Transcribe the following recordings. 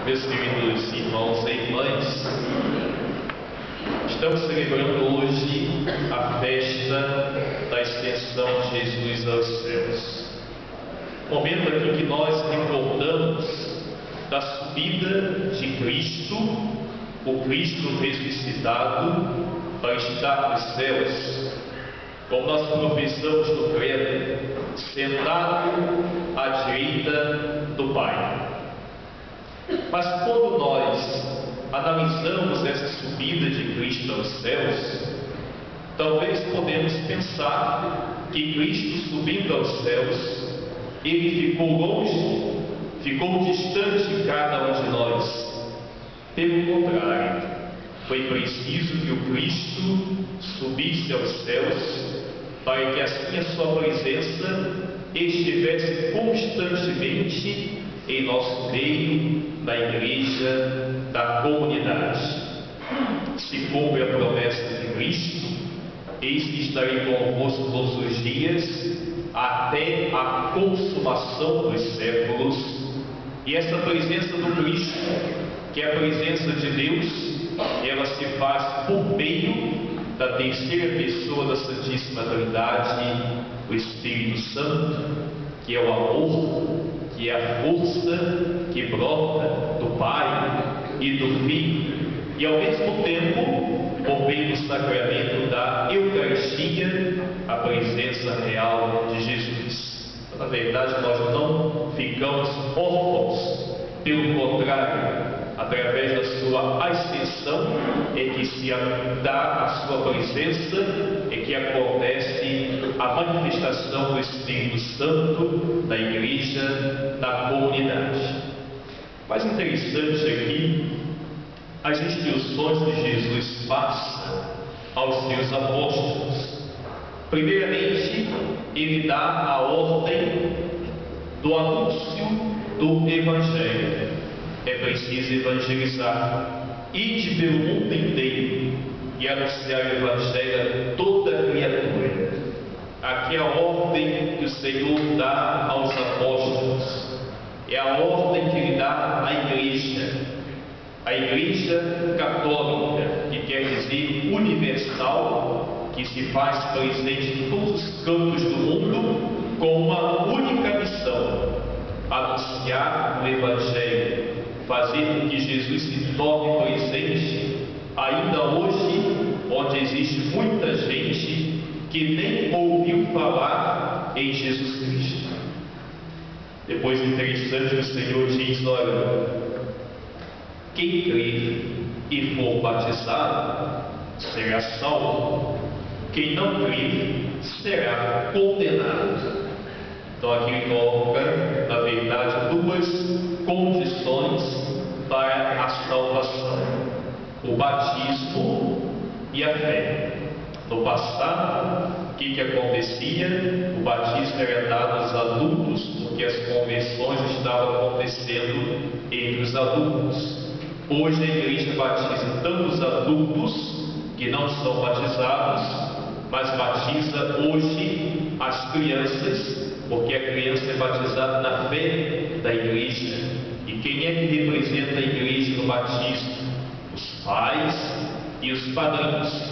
Meus queridos irmãos e irmãs, estamos celebrando hoje a festa da ascensão de Jesus aos céus. Momento aqui que nós recordamos da subida de Cristo, o Cristo ressuscitado, para estar nos céus, como nós professamos no credo, sentado à direita do Pai. Mas quando nós analisamos essa subida de Cristo aos céus, talvez podemos pensar que Cristo subindo aos céus, ele ficou longe, ficou distante de cada um de nós. Pelo contrário, foi preciso que o Cristo subisse aos céus para que assim a sua presença estivesse constantemente em nosso meio, na igreja, da comunidade. Se cumpre a promessa de Cristo, eis que estarei convosco todos os dias, até a consumação dos séculos. E essa presença do Cristo, que é a presença de Deus, ela se faz por meio da terceira pessoa da Santíssima Trindade, o Espírito Santo, que é o amor, que é a força que brota do Pai e do Filho, e ao mesmo tempo, por meio do sacramento da Eucaristia, a presença real de Jesus. Na verdade, nós não ficamos órfãos, pelo contrário, através da sua ascensão é que se dá a sua presença, é que acontece a manifestação do Espírito Santo na igreja, na comunidade. Mais interessante aqui, as instruções que Jesus passa aos seus apóstolos. Primeiramente, ele dá a ordem do anúncio do Evangelho. É preciso evangelizar, ide pelo mundo inteiro e anunciar o Evangelho a toda criatura. Aqui é a ordem que o Senhor dá aos apóstolos, é a ordem que ele dá à igreja, a igreja católica, que quer dizer universal, que se faz presente em todos os cantos do mundo, com uma única missão: anunciar o Evangelho, fazer com que Jesus se torne presente ainda hoje, onde existe muita gente que nem ouviu falar em Jesus Cristo. Depois, interessante, o Senhor diz: olha, quem crer e for batizado será salvo, quem não crer será condenado. Então aqui ele coloca, na verdade, duas condições para a salvação: o batismo e a fé. No passado, o que acontecia? O batismo era dado aos adultos, porque as conversões estavam acontecendo entre os adultos. Hoje a igreja batiza tanto os adultos que não são batizados, mas batiza hoje as crianças, porque a criança é batizada na fé da igreja. E quem é que representa a igreja no batismo? Os pais e os padrinhos.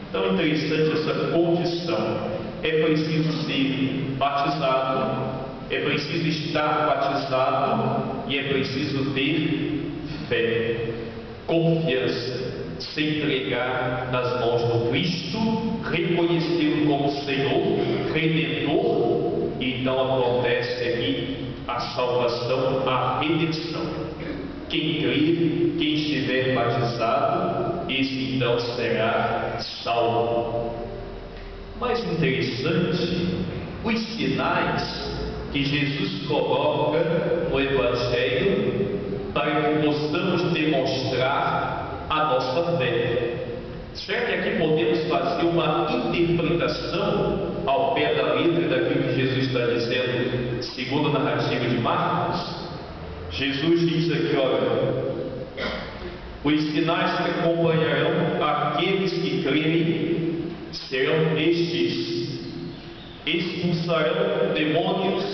Então é interessante essa condição: é preciso ser batizado, é preciso estar batizado e é preciso ter fé, confiança, se entregar nas mãos do Cristo, reconhecê-lo como Senhor, Redentor, e então acontece aqui a salvação, a redenção. Quem crer, quem estiver batizado, esse então será salvo. Mais interessante, os sinais que Jesus coloca no Evangelho para que possamos demonstrar a nossa fé. Será que aqui podemos fazer uma interpretação ao pé da letra daquilo que Jesus está dizendo, segundo a narrativa de Marcos? Jesus diz aqui, olha, os sinais que acompanharão aqueles que crerem serão estes: expulsarão demônios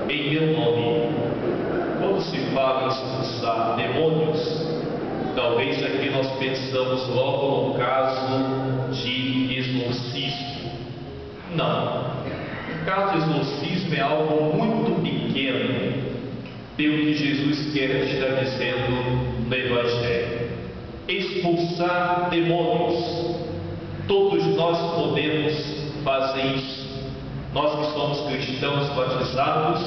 em meu nome. Quando se fala em expulsar expulsar demônios. Talvez aqui nós pensamos logo no caso de exorcismo. Não. O caso de exorcismo é algo muito pequeno pelo que Jesus quer estar dizendo no Evangelho. Expulsar demônios. Todos nós podemos fazer isso. Nós que somos cristãos batizados,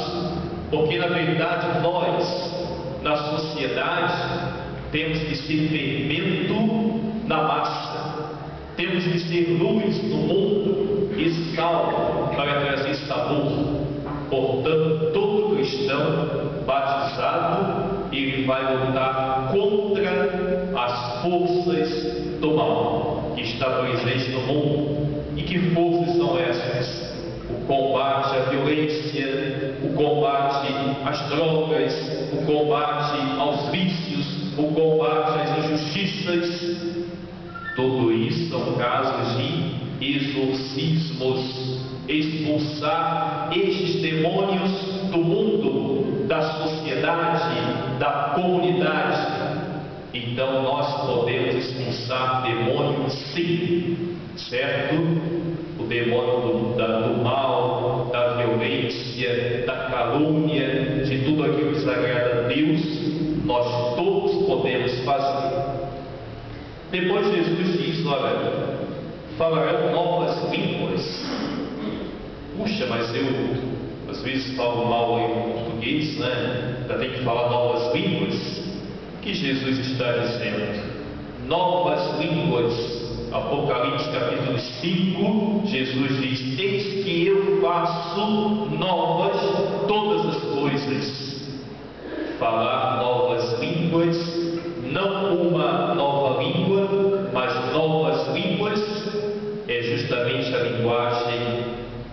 porque na verdade nós, na sociedade, temos que ser fermento na massa, temos que ser luz no mundo e sal para trazer sabor. Portanto, todo cristão batizado, ele vai lutar contra as forças do mal que está presente no mundo. E que forças são essas? O combate à violência, o combate às drogas, o combate aos vícios, o combate às injustiças. Tudo isso são casos de exorcismos, expulsar estes demônios do mundo, da sociedade, da comunidade. Então nós podemos expulsar demônios, sim, certo? O demônio do mal, da violência, da calúnia, de tudo aquilo que desagrada a Deus, nós todos podemos fazer. Depois Jesus diz: olha, falarão novas línguas. Puxa, mas eu às vezes falo mal em português, né? Ainda tem que falar novas línguas. O que Jesus está dizendo? Novas línguas. Apocalipse capítulo 5, Jesus diz: eis que eu faço novas todas as coisas. Falar novas línguas, não uma nova língua, mas novas línguas, é justamente a linguagem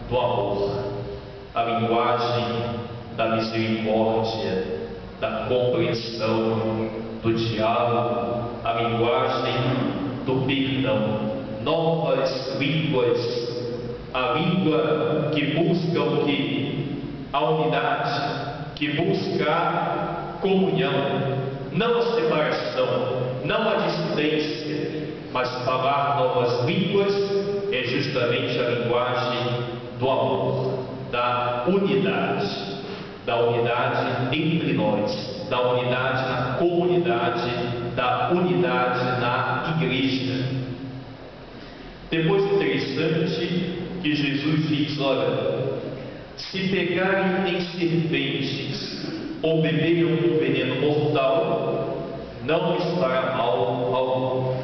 do amor, a linguagem da misericórdia, da compreensão, do diálogo, a linguagem do perdão. Novas línguas, a língua que busca o que? A unidade, que busca a comunhão, não a separação, não a dissidência, mas falar novas línguas é justamente a linguagem do amor, da unidade entre nós, da unidade na comunidade, da unidade na igreja. Depois, interessante que Jesus diz: olha, se pegarem em serpentes ou beberem um veneno mortal, não lhes fará mal algum.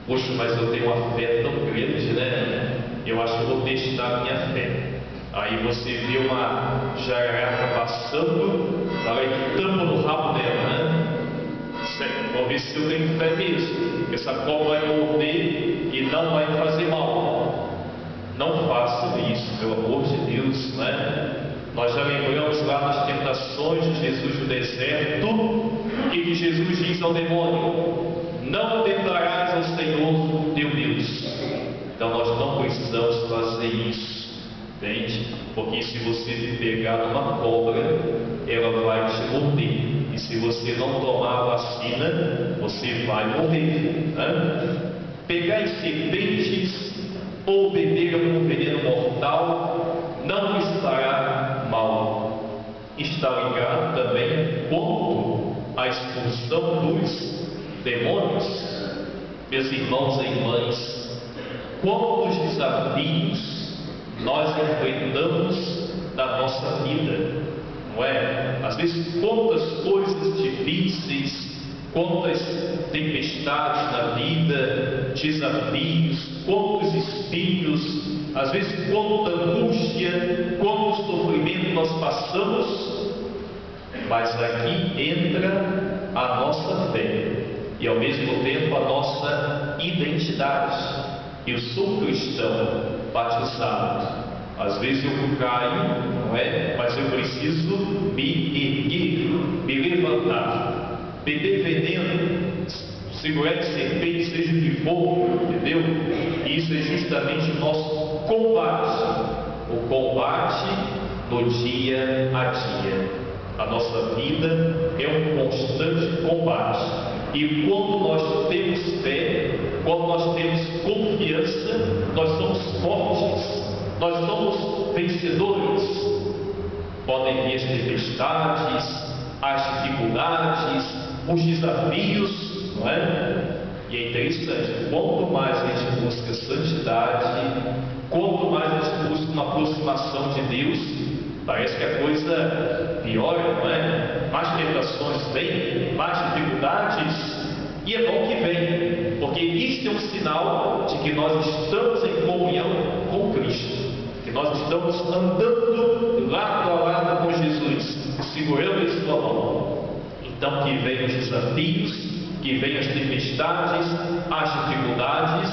Poxa, mas eu tenho uma fé tão grande, né? Eu acho que eu vou testar a minha fé. Aí você vê uma jararaca passando, fala que tampa no rabo dela, né? Vou ver se eu tenho fé mesmo. Essa cobra vai morder e não vai fazer mal. Não façam isso, pelo amor de Deus, né? Nós já lembramos lá nas tentações de Jesus no deserto, que Jesus diz ao demônio: não tentarás ao Senhor teu Deus. Então nós não precisamos fazer isso. Entende? Porque se você pegar numa cobra, ela vai te morder. E se você não tomar a vacina, você vai morrer, né? Pegar em serpentes ou beber algum veneno mortal não lhes fará mal. Está ligado também quanto à expulsão dos demônios. Meus irmãos e irmãs, quantos desafios nós enfrentamos na nossa vida, não é? Às vezes quantas coisas difíceis, quantas tempestades na vida, desafios, quantos espinhos, às vezes quanta angústia, quanto sofrimento nós passamos, mas aqui entra a nossa fé e ao mesmo tempo a nossa identidade. Eu sou cristão batizado. Às vezes eu caio, não é? Mas eu preciso me erguer, me levantar. Beber veneno, segurar de serpente, seja o que for, entendeu? E isso é justamente o nosso combate. O combate no dia a dia. A nossa vida é um constante combate. E quando nós temos fé, quando nós temos confiança, nós somos fortes, nós somos vencedores. Podem vir as tempestades, as dificuldades, os desafios, não é? E é interessante, quanto mais a gente busca santidade, quanto mais a gente busca uma aproximação de Deus, parece que a coisa piora, não é? Mais tentações vêm, mais dificuldades, e é bom que vem, porque isso é um sinal de que nós estamos em comunhão com Cristo, que nós estamos andando lado a lado com Jesus, segurando em sua mão. Então que venham os desafios, que venham as tempestades, as dificuldades,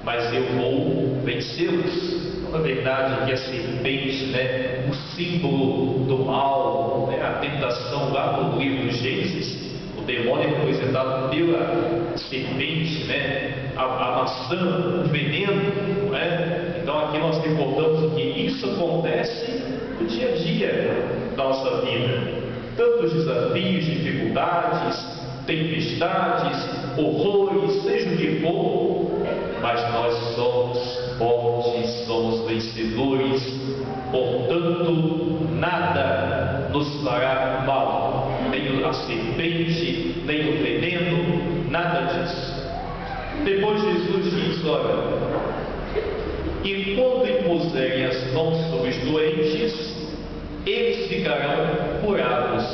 mas eu vou vencê-los. Na verdade, que a serpente, né, o símbolo do mal, né, a tentação lá no livro de Gênesis, o demônio é representado pela serpente, né, a maçã, o veneno, não é? Então aqui nós recordamos que isso acontece no dia a dia da nossa vida. Tantos desafios, dificuldades, tempestades, horrores, seja o que for, mas nós somos fortes, somos vencedores, portanto nada nos fará mal, nem a serpente, nem o veneno, nada disso. Depois Jesus diz, olha, e quando impuserem as mãos sobre os doentes, eles ficarão curados.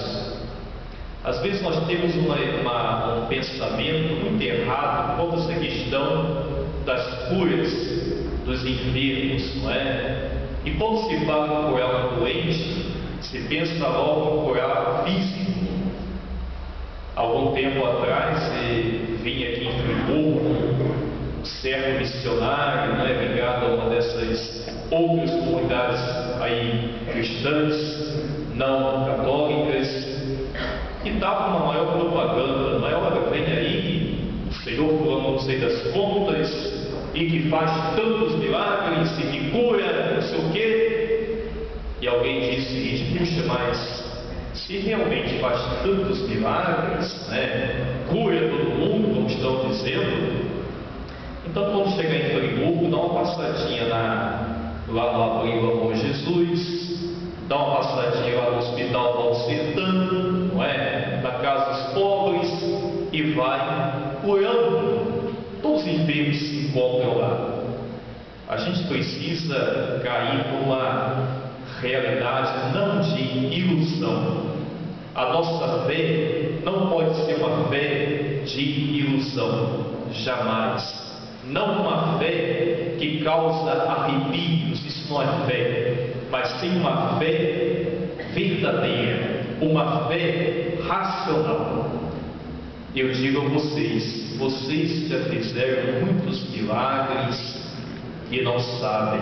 Às vezes nós temos um pensamento muito errado quanto a essa questão das curas dos enfermos, não é? E quando se fala em curar um doente, se pensa logo em curar físico. Algum tempo atrás, vinha aqui em Friburgo um certo missionário, não é, ligado a uma dessas outras comunidades aí cristãs, não católicas, que estava uma maior propaganda, maior, vem aí o Senhor fulano não sei das contas, e que faz tantos milagres, e que cura, não sei o quê. E alguém disse o seguinte, puxa, mas se realmente faz tantos milagres, né, cura todo mundo, como estão dizendo, então quando chegar em Friburgo, dá uma passadinha lá no Abrigo Amor Jesus, dá uma passadinha lá no Hospital Valsertano, não é? Na Casa dos Pobres, e vai curando. Todos os enfermos se encontram lá. A gente precisa cair numa realidade não de ilusão. A nossa fé não pode ser uma fé de ilusão, jamais. Não uma fé que causa arrepios, isso não é fé, mas sim uma fé verdadeira, uma fé racional. Eu digo a vocês, vocês já fizeram muitos milagres e não sabem,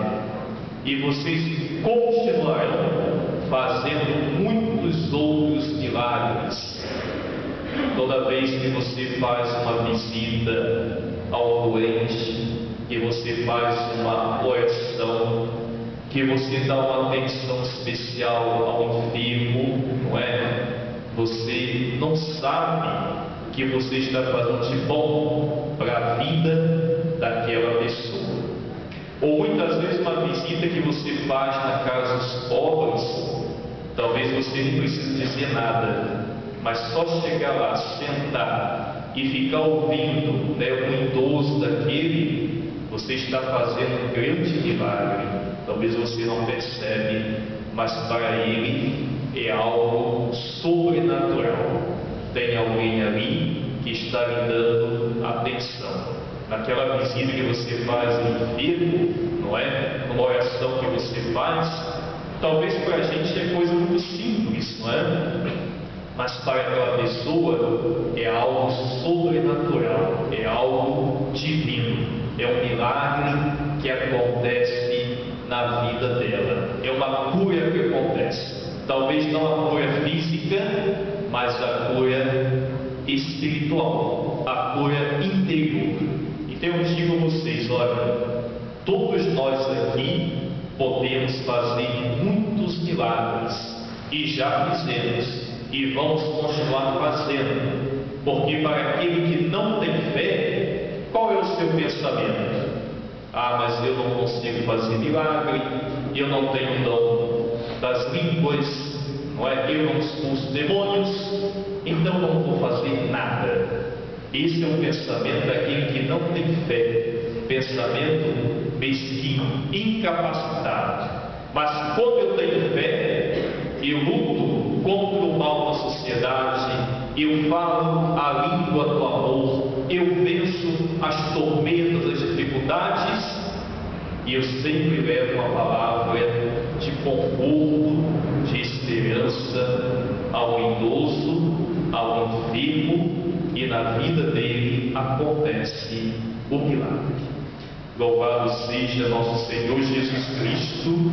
e vocês continuarão fazendo muitos outros milagres. Toda vez que você faz uma visita ao doente, que você faz uma oração, que você dá uma atenção especial ao enfermo, não é? Você não sabe que você está fazendo de bom para a vida daquela pessoa. Ou muitas vezes uma visita que você faz na casa dos pobres, talvez você não precise dizer nada, mas só chegar lá, sentar e ficar ouvindo, né, o idoso daquele, você está fazendo um grande milagre. Talvez você não percebe, mas para ele é algo sobrenatural. Tem alguém ali que está lhe dando atenção. Naquela visita que você faz em enfermo, não é? Numa oração que você faz, talvez para a gente é coisa muito simples, não é? Mas para aquela pessoa é algo sobrenatural, é algo divino, é um milagre que acontece na vida dela, é uma cura que acontece. Talvez não a cura física, mas a cura espiritual, a cura interior. Então eu digo a vocês, olha, todos nós aqui podemos fazer muitos milagres, e já fizemos, e vamos continuar fazendo, Porque para aquele que não tem fé, qual é o seu pensamento? Ah, mas eu não consigo fazer milagre, eu não tenho dom das línguas, não é? Eu não expulso demônios, então não vou fazer nada. Esse é o pensamento daquele que não tem fé, pensamento mesquinho, incapacitado. Mas como eu tenho fé, eu luto contra o mal da sociedade, eu falo a língua do amor, eu venço as tormentas, as dificuldades, e eu sempre levo uma palavra de conforto, de esperança ao idoso, ao enfermo, e na vida dele acontece o milagre. Louvado seja nosso Senhor Jesus Cristo.